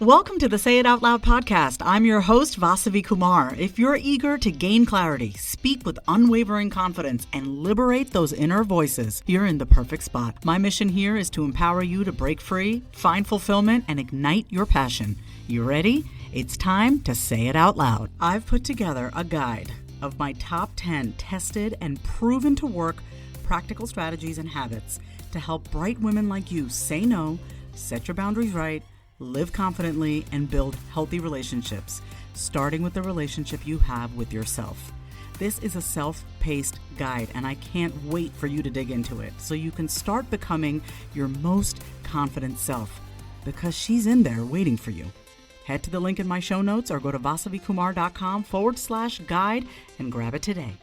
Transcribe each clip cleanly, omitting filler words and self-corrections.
Welcome to the Say It Out Loud podcast. I'm your host, Vasavi Kumar. If you're eager to gain clarity, speak with unwavering confidence, and liberate those inner voices, you're in the perfect spot. My mission here is to empower you to break free, find fulfillment, and ignite your passion. You ready? It's time to say it out loud. I've put together a guide of my top 10 tested and proven to work practical strategies and habits to help bright women like you say no, set your boundaries right, live confidently, and build healthy relationships, starting with the relationship you have with yourself. This is a self-paced guide, and I can't wait for you to dig into it so you can start becoming your most confident self, because she's in there waiting for you. Head to the link in my show notes or go to vasavikumar.com/guide and grab it today.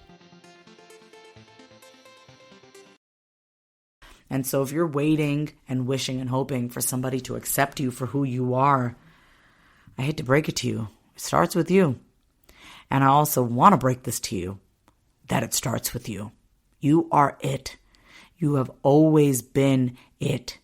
And so if you're waiting and wishing and hoping for somebody to accept you for who you are, I hate to break it to you. It starts with you. And I also want to break this to you, that it starts with you. You are it. You have always been it.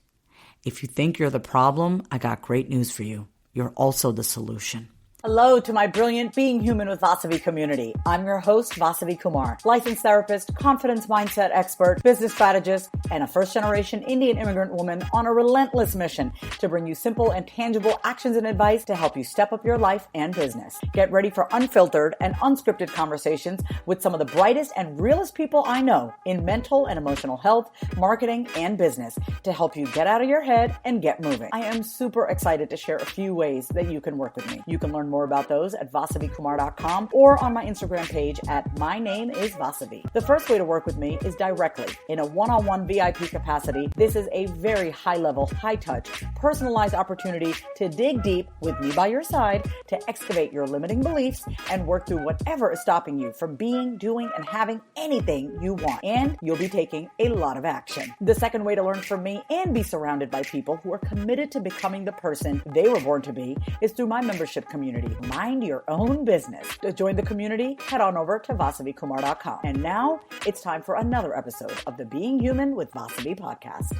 If you think you're the problem, I got great news for you. You're also the solution. Hello to my brilliant Being Human with Vasavi community. I'm your host, Vasavi Kumar, licensed therapist, confidence mindset expert, business strategist, and a first-generation Indian immigrant woman on a relentless mission to bring you simple and tangible actions and advice to help you step up your life and business. Get ready for unfiltered and unscripted conversations with some of the brightest and realest people I know in mental and emotional health, marketing, and business to help you get out of your head and get moving. I am super excited to share a few ways that you can work with me. You can learn more about those at vasavikumar.com or on my Instagram page at My Name is Vasavi. The first way to work with me is directly in a one-on-one VIP capacity. This is a very high-level, high-touch, personalized opportunity to dig deep with me by your side to excavate your limiting beliefs and work through whatever is stopping you from being, doing, and having anything you want. And you'll be taking a lot of action. The second way to learn from me and be surrounded by people who are committed to becoming the person they were born to be is through my membership community. Mind your own business. To join the community, head on over to vasavikumar.com. And now it's time for another episode of the Being Human with Vasavi podcast.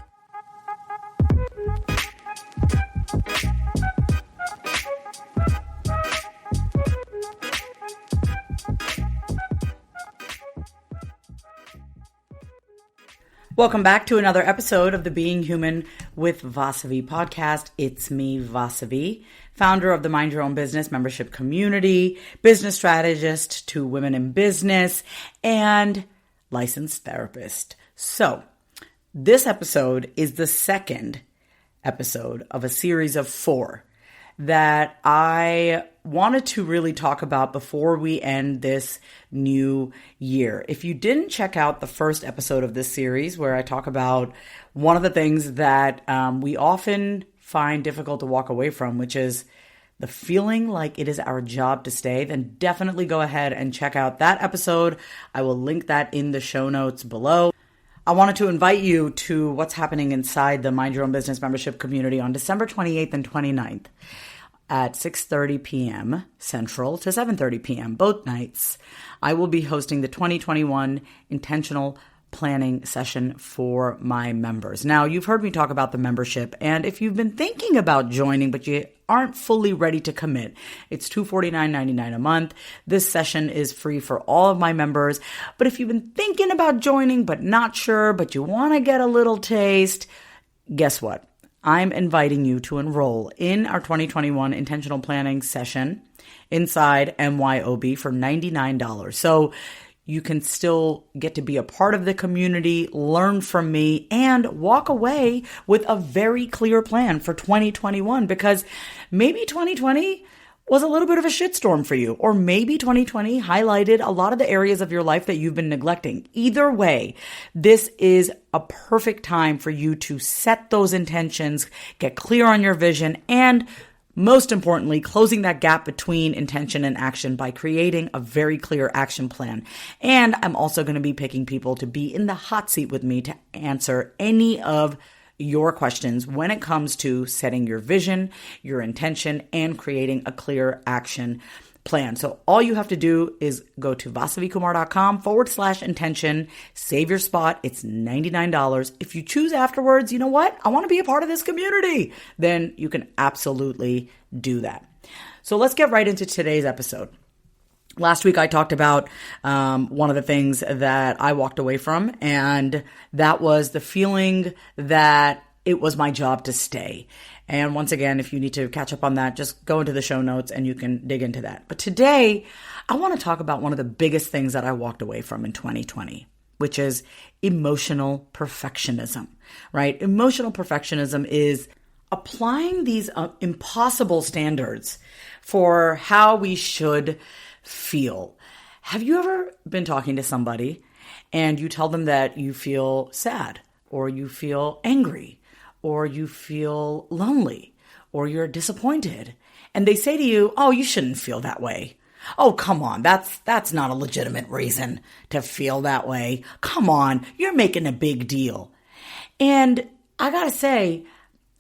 Welcome back to another episode of the Being Human with Vasavi podcast. It's me, Vasavi, founder of the Mind Your Own Business membership community, business strategist to women in business, and licensed therapist. So this episode is the second episode of a series of 4 that I wanted to really talk about before we end this new year. If you didn't check out the first episode of this series where I talk about one of the things that we often find difficult to walk away from, which is the feeling like it is our job to stay, then definitely go ahead and check out that episode. I will link that in the show notes below. I wanted to invite you to what's happening inside the Mind Your Own Business membership community on December 28th and 29th at 6:30 p.m. Central to 7:30 p.m. both nights. I will be hosting the 2021 Intentional Planning session for my members. Now, you've heard me talk about the membership, and if you've been thinking about joining but you aren't fully ready to commit, it's $249.99 a month. This session is free for all of my members. But if you've been thinking about joining but not sure, but you want to get a little taste, guess what? I'm inviting you to enroll in our 2021 Intentional Planning session inside MYOB for $99. So you can still get to be a part of the community, learn from me, and walk away with a very clear plan for 2021, because maybe 2020 was a little bit of a shitstorm for you, or maybe 2020 highlighted a lot of the areas of your life that you've been neglecting. Either way, this is a perfect time for you to set those intentions, get clear on your vision, and most importantly, closing that gap between intention and action by creating a very clear action plan. And I'm also going to be picking people to be in the hot seat with me to answer any of your questions when it comes to setting your vision, your intention, and creating a clear action plan. So all you have to do is go to vasavikumar.com/intention, save your spot. It's $99. If you choose afterwards, you know what? I want to be a part of this community. Then you can absolutely do that. So let's get right into today's episode. Last week, I talked about one of the things that I walked away from, and that was the feeling that it was my job to stay. And once again, if you need to catch up on that, just go into the show notes and you can dig into that. But today, I want to talk about one of the biggest things that I walked away from in 2020, which is emotional perfectionism, right? Emotional perfectionism is applying these impossible standards for how we should feel. Have you ever been talking to somebody and you tell them that you feel sad, or you feel angry, or you feel lonely, or you're disappointed, and they say to you, "Oh, you shouldn't feel that way. Oh, come on, that's not a legitimate reason to feel that way. Come on, you're making a big deal." And I gotta say,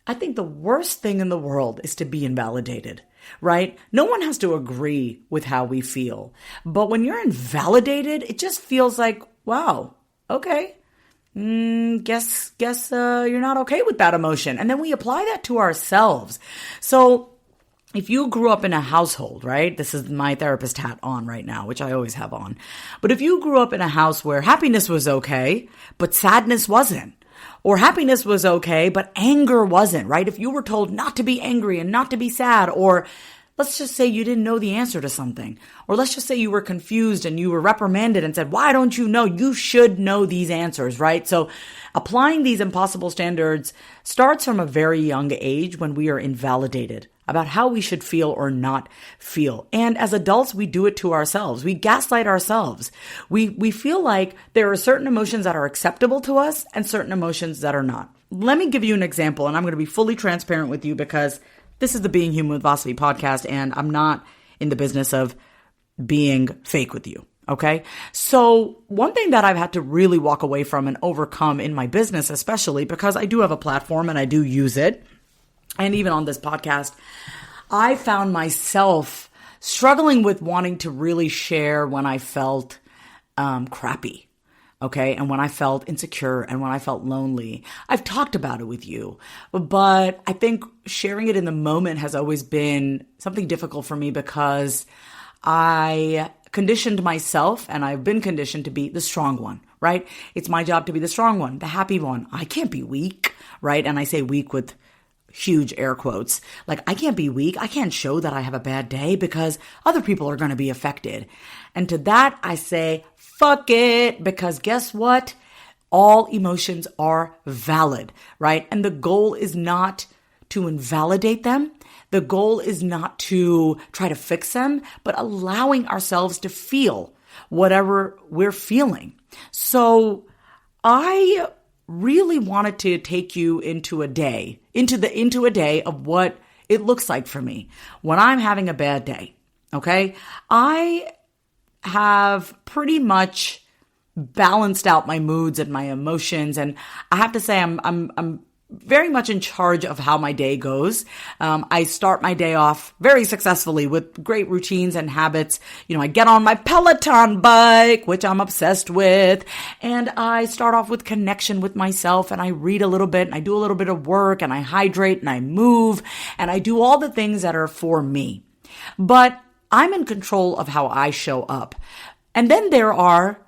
I think the worst thing in the world is to be invalidated, right? No one has to agree with how we feel. But when you're invalidated, it just feels like, wow, okay. Guess you're not okay with that emotion. And then we apply that to ourselves. So if you grew up in a household, right? This is my therapist hat on right now, which I always have on. But if you grew up in a house where happiness was okay, but sadness wasn't, or happiness was okay, but anger wasn't, right? If you were told not to be angry and not to be sad, or let's just say you didn't know the answer to something. Or let's just say you were confused and you were reprimanded and said, "Why don't you know? You should know these answers," right? So applying these impossible standards starts from a very young age when we are invalidated about how we should feel or not feel. And as adults, we do it to ourselves. We gaslight ourselves. We feel like there are certain emotions that are acceptable to us and certain emotions that are not. Let me give you an example, and I'm going to be fully transparent with you because this is the Being Human with Vasavi podcast, and I'm not in the business of being fake with you, okay? So one thing that I've had to really walk away from and overcome in my business, especially because I do have a platform and I do use it, and even on this podcast, I found myself struggling with wanting to really share when I felt crappy. Okay. And when I felt insecure and when I felt lonely, I've talked about it with you, but I think sharing it in the moment has always been something difficult for me because I conditioned myself, and I've been conditioned to be the strong one, right? It's my job to be the strong one, the happy one. I can't be weak, right? And I say weak with huge air quotes. Like, I can't be weak. I can't show that I have a bad day because other people are going to be affected. And to that, I say, fuck it, because guess what? All emotions are valid, right? And the goal is not to invalidate them. The goal is not to try to fix them, but allowing ourselves to feel whatever we're feeling. So I really wanted to take you into a day of what it looks like for me when I'm having a bad day. Okay. I have pretty much balanced out my moods and my emotions. And I have to say, I'm very much in charge of how my day goes. I start my day off very successfully with great routines and habits. You know, I get on my Peloton bike, which I'm obsessed with, and I start off with connection with myself, and I read a little bit, and I do a little bit of work, and I hydrate, and I move, and I do all the things that are for me. But I'm in control of how I show up. And then there are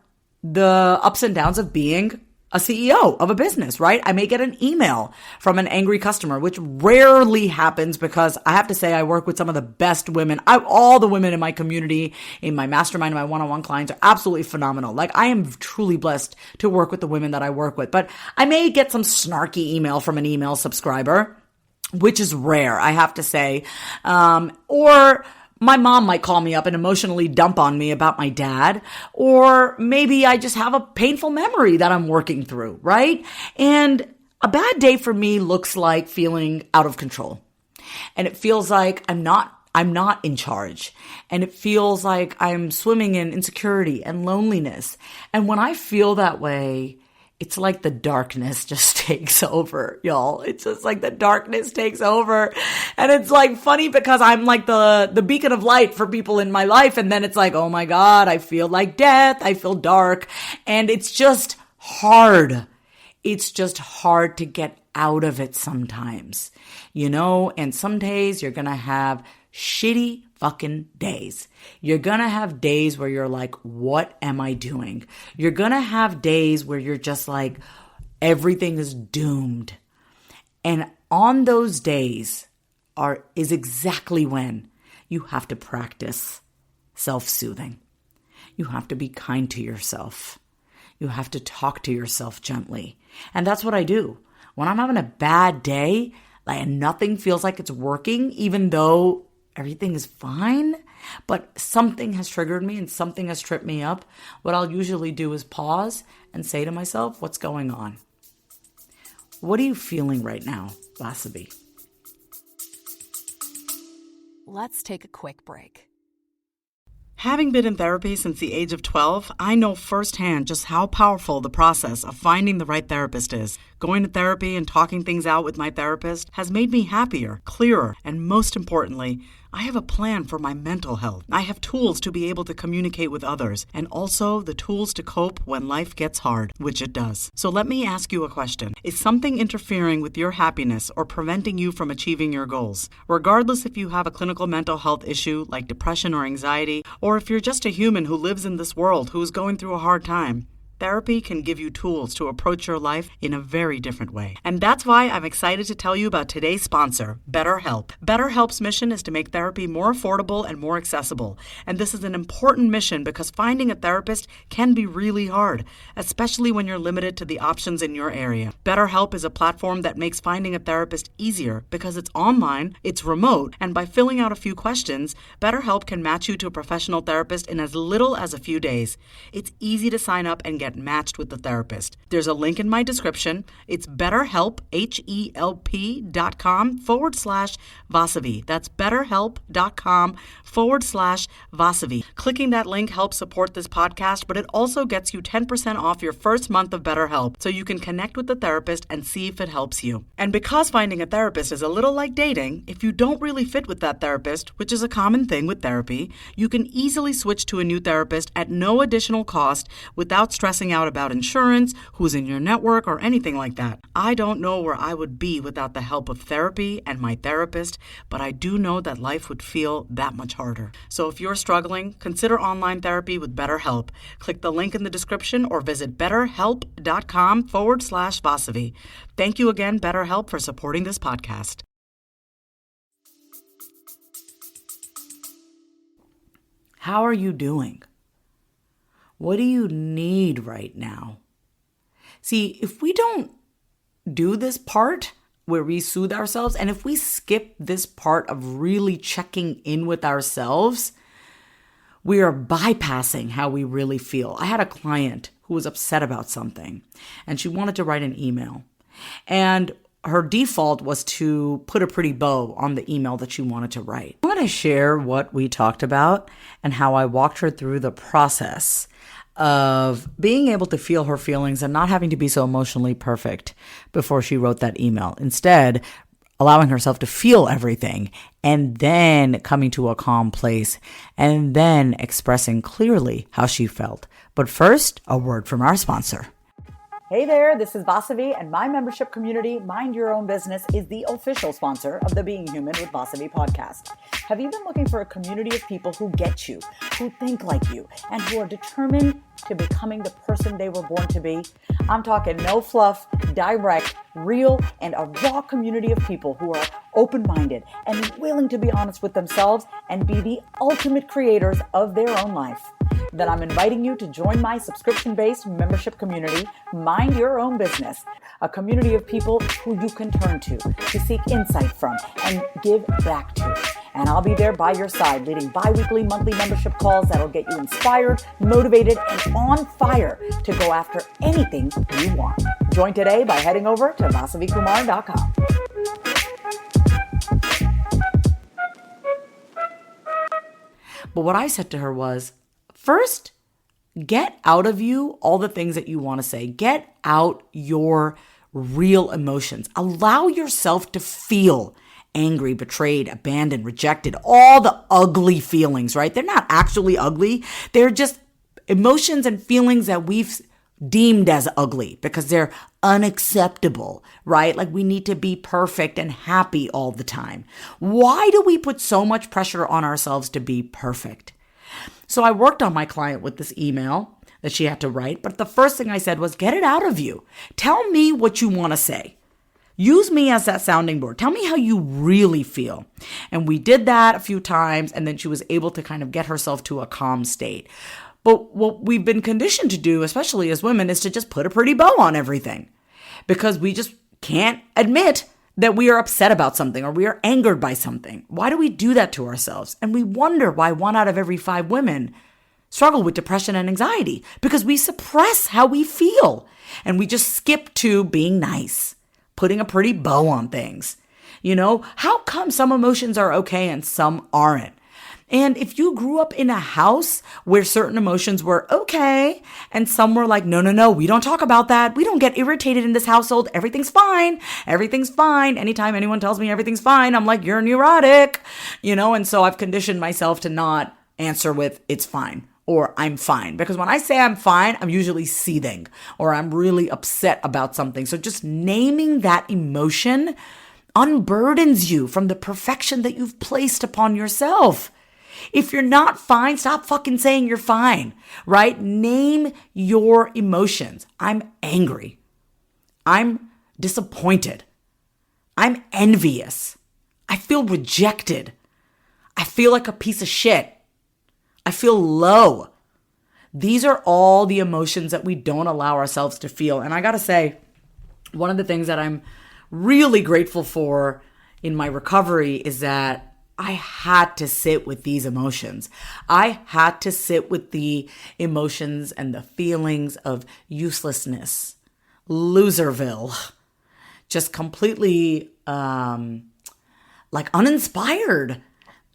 the ups and downs of being a CEO of a business, right? I may get an email from an angry customer, which rarely happens because I have to say I work with some of the best women. All the women in my community, in my mastermind, and my one-on-one clients are absolutely phenomenal. Like, I am truly blessed to work with the women that I work with. But I may get some snarky email from an email subscriber, which is rare, I have to say. Or my mom might call me up and emotionally dump on me about my dad, or maybe I just have a painful memory that I'm working through, right? And a bad day for me looks like feeling out of control. And it feels like I'm not in charge. And it feels like I'm swimming in insecurity and loneliness. And when I feel that way, it's like the darkness just takes over, y'all. It's just like the darkness takes over. And it's like funny because I'm like the beacon of light for people in my life. And then it's like, oh my God, I feel like death. I feel dark. And it's just hard. It's just hard to get out of it sometimes, and some days you're going to have shitty fucking days. You're going to have days where you're like, what am I doing? You're going to have days where you're just like, everything is doomed. And on those days is exactly when you have to practice self-soothing. You have to be kind to yourself. You have to talk to yourself gently. And that's what I do. When I'm having a bad day, and nothing feels like it's working, even though everything is fine, but something has triggered me and something has tripped me up, what I'll usually do is pause and say to myself, what's going on? What are you feeling right now, Vasavi? Let's take a quick break. Having been in therapy since the age of 12, I know firsthand just how powerful the process of finding the right therapist is. Going to therapy and talking things out with my therapist has made me happier, clearer, and most importantly, I have a plan for my mental health. I have tools to be able to communicate with others, and also the tools to cope when life gets hard, which it does. So let me ask you a question. Is something interfering with your happiness or preventing you from achieving your goals? Regardless if you have a clinical mental health issue like depression or anxiety, or if you're just a human who lives in this world who is going through a hard time, therapy can give you tools to approach your life in a very different way. And that's why I'm excited to tell you about today's sponsor, BetterHelp. BetterHelp's mission is to make therapy more affordable and more accessible. And this is an important mission because finding a therapist can be really hard, especially when you're limited to the options in your area. BetterHelp is a platform that makes finding a therapist easier because it's online, it's remote, and by filling out a few questions, BetterHelp can match you to a professional therapist in as little as a few days. It's easy to sign up and get matched with the therapist. There's a link in my description. It's betterhelp, HELP.com/Vasavi. That's betterhelp.com/Vasavi. Clicking that link helps support this podcast, but it also gets you 10% off your first month of BetterHelp so you can connect with the therapist and see if it helps you. And because finding a therapist is a little like dating, if you don't really fit with that therapist, which is a common thing with therapy, you can easily switch to a new therapist at no additional cost without stressing out about insurance, who's in your network, or anything like that. I don't know where I would be without the help of therapy and my therapist, but I do know that life would feel that much harder. So if you're struggling, consider online therapy with BetterHelp. Click the link in the description or visit betterhelp.com/Vasavi. Thank you again, BetterHelp, for supporting this podcast. How are you doing? What do you need right now? See, if we don't do this part where we soothe ourselves, and if we skip this part of really checking in with ourselves, we are bypassing how we really feel. I had a client who was upset about something, and she wanted to write an email. And her default was to put a pretty bow on the email that she wanted to write. I want to share what we talked about and how I walked her through the process of being able to feel her feelings and not having to be so emotionally perfect before she wrote that email. Instead, allowing herself to feel everything and then coming to a calm place and then expressing clearly how she felt. But first, a word from our sponsor. Hey there, this is Vasavi, and my membership community, Mind Your Own Business, is the official sponsor of the Being Human with Vasavi podcast. Have you been looking for a community of people who get you, who think like you, and who are determined to becoming the person they were born to be? I'm talking no fluff, direct, real, and a raw community of people who are open-minded and willing to be honest with themselves and be the ultimate creators of their own life. Then I'm inviting you to join my subscription-based membership community, Mind Your Own Business, a community of people who you can turn to seek insight from, and give back to. And I'll be there by your side, leading bi-weekly, monthly membership calls that'll get you inspired, motivated, and on fire to go after anything you want. Join today by heading over to vasavikumar.com. But what I said to her was, first, get out of you all the things that you want to say. Get out your real emotions. Allow yourself to feel angry, betrayed, abandoned, rejected, all the ugly feelings, right? They're not actually ugly. They're just emotions and feelings that we've deemed as ugly because they're unacceptable, right? Like we need to be perfect and happy all the time. Why do we put so much pressure on ourselves to be perfect? So I worked on my client with this email that she had to write, but the first thing I said was, get it out of you. Tell me what you want to say. Use me as that sounding board. Tell me how you really feel. And we did that a few times, and then she was able to kind of get herself to a calm state. But what we've been conditioned to do, especially as women, is to just put a pretty bow on everything because we just can't admit that we are upset about something or we are angered by something. Why do we do that to ourselves? And we wonder why 1 out of every 5 women struggle with depression and anxiety because we suppress how we feel and we just skip to being nice, putting a pretty bow on things. You know, how come some emotions are okay and some aren't? And if you grew up in a house where certain emotions were okay and some were like, no, we don't talk about that. We don't get irritated in this household. Everything's fine. Everything's fine. Anytime anyone tells me everything's fine, I'm like, you're neurotic, you know? And so I've conditioned myself to not answer with it's fine or I'm fine. Because when I say I'm fine, I'm usually seething or I'm really upset about something. So just naming that emotion unburdens you from the perfection that you've placed upon yourself. If you're not fine, stop fucking saying you're fine, right? Name your emotions. I'm angry. I'm disappointed. I'm envious. I feel rejected. I feel like a piece of shit. I feel low. These are all the emotions that we don't allow ourselves to feel. And I gotta say, one of the things that I'm really grateful for in my recovery is that I had to sit with these emotions. I had to sit with the emotions and the feelings of uselessness, loserville, just completely like uninspired.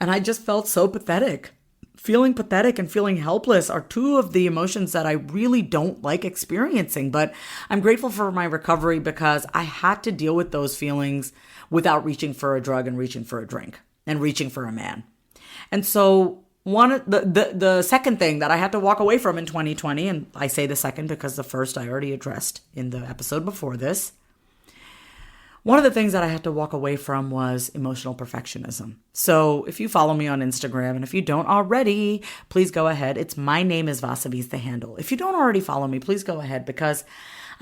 And I just felt so pathetic. Feeling pathetic and feeling helpless are 2 of the emotions that I really don't like experiencing. But I'm grateful for my recovery because I had to deal with those feelings without reaching for a drug and reaching for a drink and reaching for a man. And so the second thing that I had to walk away from in 2020, and I say the second because the first I already addressed in the episode before this, one of the things that I had to walk away from was emotional perfectionism. So if you follow me on Instagram, and if you don't already, please go ahead. It's my name is Vasavi is the handle. If you don't already follow me, please go ahead because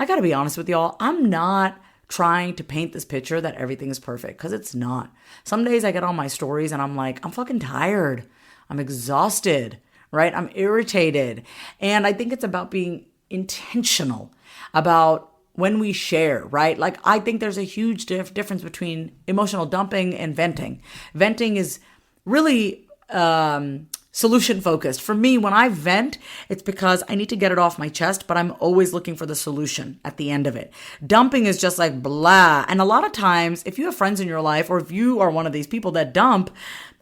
I got to be honest with y'all. I'm not trying to paint this picture that everything is perfect because it's not. Some days I get on my stories and I'm like, I'm fucking tired. I'm exhausted, right? I'm irritated. And I think it's about being intentional about when we share, right? Like I think there's a huge difference between emotional dumping and venting. Venting is really solution focused. For me, when I vent, it's because I need to get it off my chest, but I'm always looking for the solution at the end of it. Dumping is just like blah. And a lot of times, if you have friends in your life, or if you are one of these people that dump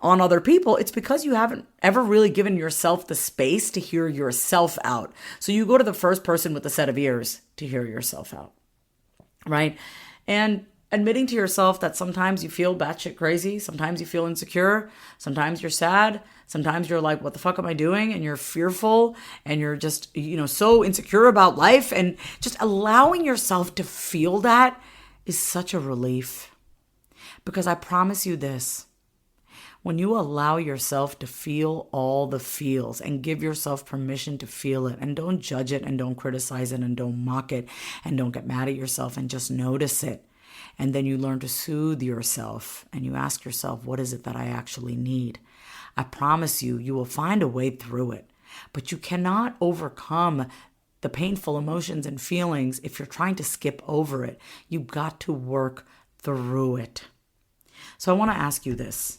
on other people, it's because you haven't ever really given yourself the space to hear yourself out. So you go to the first person with a set of ears to hear yourself out, right? And admitting to yourself that sometimes you feel batshit crazy, sometimes you feel insecure, sometimes you're sad, sometimes you're like, what the fuck am I doing? And you're fearful and you're just, so insecure about life, and just allowing yourself to feel that is such a relief. Because I promise you this, when you allow yourself to feel all the feels and give yourself permission to feel it, and don't judge it and don't criticize it and don't mock it and don't get mad at yourself and just notice it. And then you learn to soothe yourself and you ask yourself, what is it that I actually need? I promise you, you will find a way through it. But you cannot overcome the painful emotions and feelings if you're trying to skip over it. You've got to work through it. So I want to ask you this.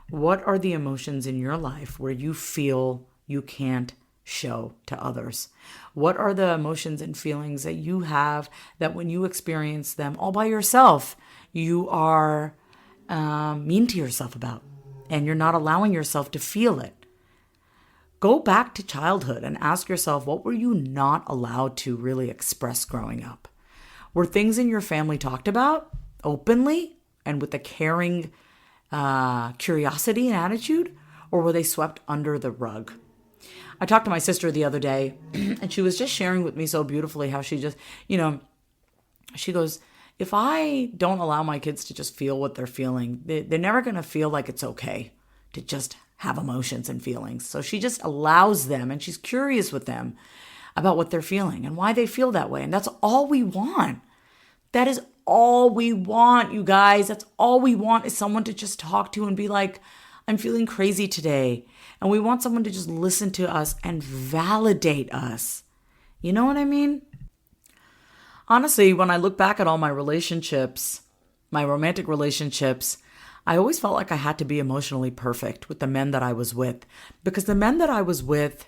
What are the emotions in your life where you feel you can't show to others? What are the emotions and feelings that you have that when you experience them all by yourself, you are mean to yourself about and you're not allowing yourself to feel it? Go back to childhood and ask yourself, what were you not allowed to really express growing up? Were things in your family talked about openly and with a caring curiosity and attitude, or were they swept under the rug? I talked to my sister the other day, and she was just sharing with me so beautifully how she just, she goes, if I don't allow my kids to just feel what they're feeling, they're never going to feel like it's okay to just have emotions and feelings. So she just allows them, and she's curious with them about what they're feeling and why they feel that way. And that's all we want. That is all we want, you guys. That's all we want, is someone to just talk to and be like, I'm feeling crazy today. And we want someone to just listen to us and validate us. You know what I mean? Honestly, when I look back at all my relationships, my romantic relationships, I always felt like I had to be emotionally perfect with the men that I was with, because the men that I was with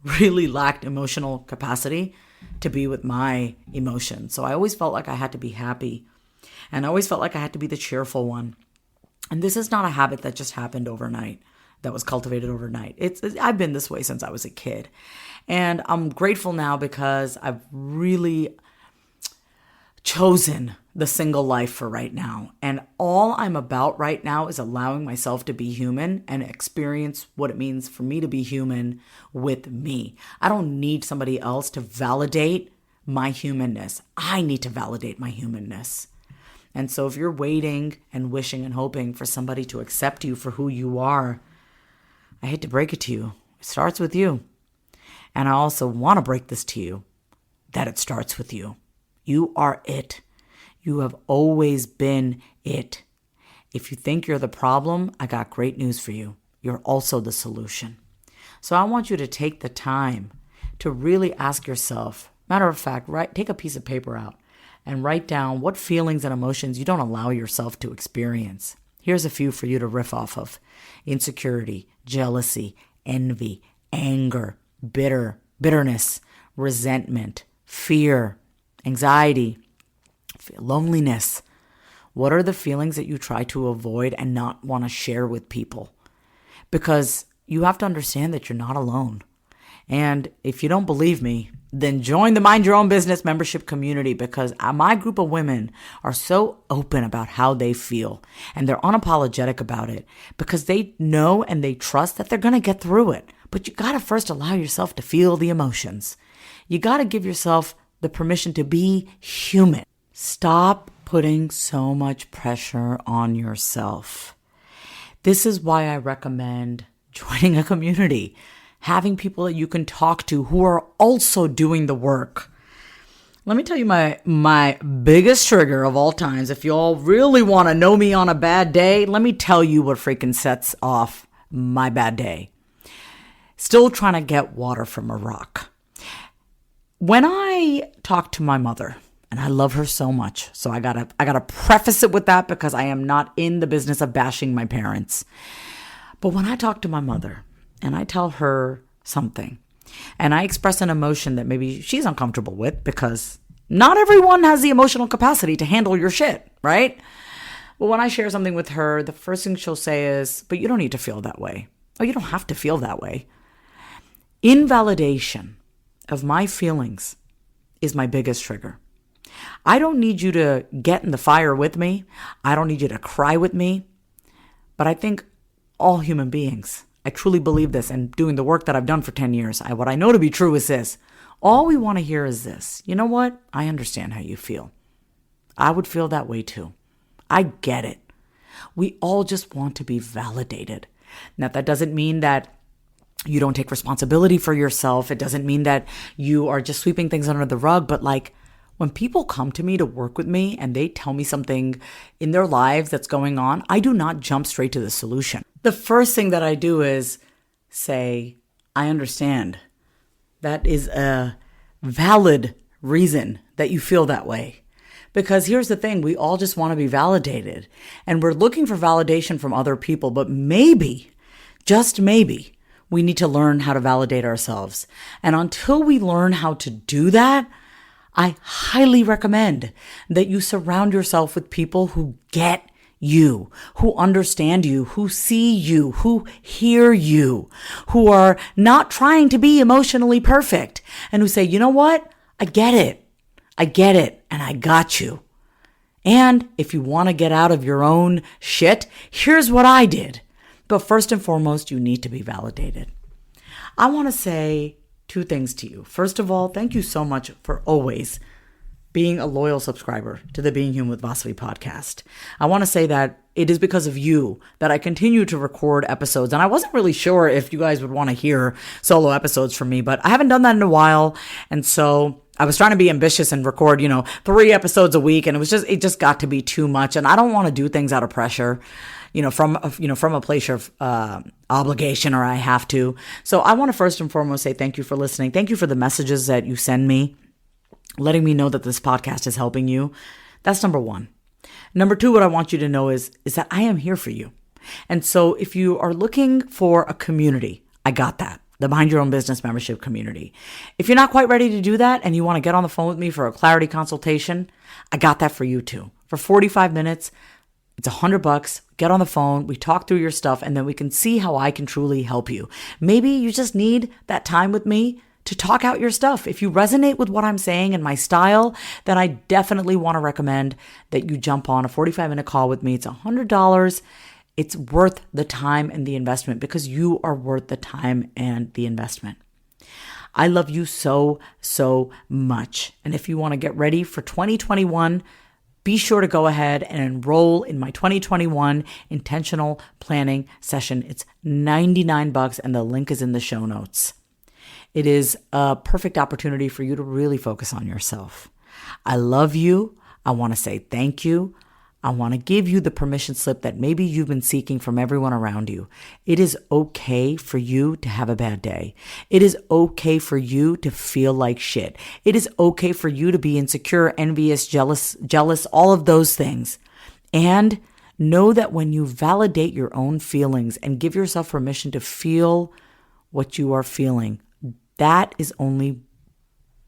really lacked emotional capacity to be with my emotions. So I always felt like I had to be happy, and I always felt like I had to be the cheerful one. And this is not a habit that just happened overnight, that was cultivated overnight. I've been this way since I was a kid. And I'm grateful now because I've really chosen the single life for right now. And all I'm about right now is allowing myself to be human and experience what it means for me to be human with me. I don't need somebody else to validate my humanness. I need to validate my humanness. And so if you're waiting and wishing and hoping for somebody to accept you for who you are, I hate to break it to you. It starts with you. And I also want to break this to you, that it starts with you. You are it. You have always been it. If you think you're the problem, I got great news for you. You're also the solution. So I want you to take the time to really ask yourself, matter of fact, take a piece of paper out and write down what feelings and emotions you don't allow yourself to experience. Here's a few for you to riff off of: insecurity, jealousy, envy, anger, bitterness, resentment, fear, anxiety, loneliness. What are the feelings that you try to avoid and not want to share with people? Because you have to understand that you're not alone. And if you don't believe me, then join the Mind Your Own Business membership community, because my group of women are so open about how they feel, and they're unapologetic about it because they know and they trust that they're going to get through it. But you got to first allow yourself to feel the emotions. You got to give yourself the permission to be human. Stop putting so much pressure on yourself. This is why I recommend joining a community, having people that you can talk to who are also doing the work. Let me tell you my biggest trigger of all times. If you all really want to know me on a bad day, let me tell you what freaking sets off my bad day. Still trying to get water from a rock. When I talk to my mother, and I love her so much, so I gotta preface it with that, because I am not in the business of bashing my parents. But when I talk to my mother and I tell her something and I express an emotion that maybe she's uncomfortable with, because not everyone has the emotional capacity to handle your shit, right? But when I share something with her, the first thing she'll say is, but you don't need to feel that way. Oh, you don't have to feel that way. Invalidation of my feelings is my biggest trigger. I don't need you to get in the fire with me. I don't need you to cry with me. But I think all human beings, I truly believe this, and doing the work that I've done for 10 years, what I know to be true is this. All we want to hear is this. You know what? I understand how you feel. I would feel that way too. I get it. We all just want to be validated. Now, that doesn't mean that you don't take responsibility for yourself. It doesn't mean that you are just sweeping things under the rug. But like, when people come to me to work with me and they tell me something in their lives that's going on, I do not jump straight to the solution. The first thing that I do is say, I understand. That is a valid reason that you feel that way. Because here's the thing, we all just want to be validated. And we're looking for validation from other people. But maybe, just maybe, we need to learn how to validate ourselves. And until we learn how to do that, I highly recommend that you surround yourself with people who get you, who understand you, who see you, who hear you, who are not trying to be emotionally perfect, and who say, you know what? I get it, and I got you. And if you want to get out of your own shit, here's what I did. But first and foremost, you need to be validated. I want to say two things to you. First of all, thank you so much for always being a loyal subscriber to the Being Human with Vasavi podcast. I want to say that it is because of you that I continue to record episodes. And I wasn't really sure if you guys would want to hear solo episodes from me, but I haven't done that in a while. And so I was trying to be ambitious and record, 3 episodes a week. And it just got to be too much. And I don't want to do things out of pressure, from a place of obligation, or I have to. So I want to first and foremost say thank you for listening. Thank you for the messages that you send me, letting me know that this podcast is helping you. That's number one. Number two, what I want you to know is that I am here for you. And so if you are looking for a community, I got that. The Mind Your Own Business membership community. If you're not quite ready to do that and you want to get on the phone with me for a clarity consultation, I got that for you too. For 45 minutes, it's $100. Get on the phone. We talk through your stuff, and then we can see how I can truly help you. Maybe you just need that time with me to talk out your stuff. If you resonate with what I'm saying and my style, then I definitely want to recommend that you jump on a 45-minute call with me. It's $100. It's worth the time and the investment, because you are worth the time and the investment. I love you so, so much. And if you want to get ready for 2021, be sure to go ahead and enroll in my 2021 intentional planning session. It's $99, and the link is in the show notes. It is a perfect opportunity for you to really focus on yourself. I love you. I want to say thank you. I want to give you the permission slip that maybe you've been seeking from everyone around you. It is okay for you to have a bad day. It is okay for you to feel like shit. It is okay for you to be insecure, envious, jealous, all of those things. And know that when you validate your own feelings and give yourself permission to feel what you are feeling, that is only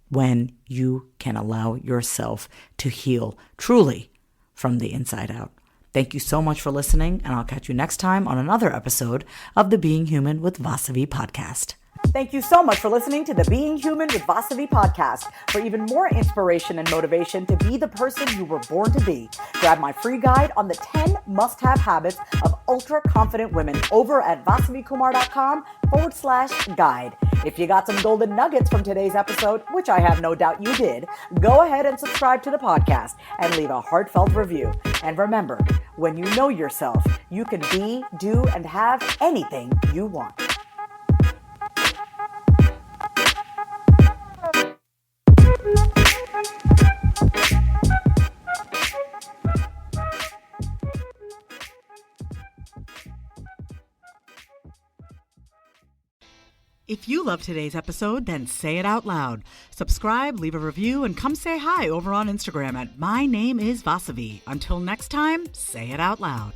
when you can allow yourself to heal truly from the inside out. Thank you so much for listening, and I'll catch you next time on another episode of the Being Human with Vasavi podcast. Thank you so much for listening to the Being Human with Vasavi podcast. For even more inspiration and motivation to be the person you were born to be, grab my free guide on the 10 must-have habits of ultra-confident women over at vasavikumar.com/guide. If you got some golden nuggets from today's episode, which I have no doubt you did, go ahead and subscribe to the podcast and leave a heartfelt review. And remember, when you know yourself, you can be, do, and have anything you want. If you love today's episode, then say it out loud. Subscribe, leave a review, and come say hi over on Instagram at My Name is Vasavi. Until next time, say it out loud.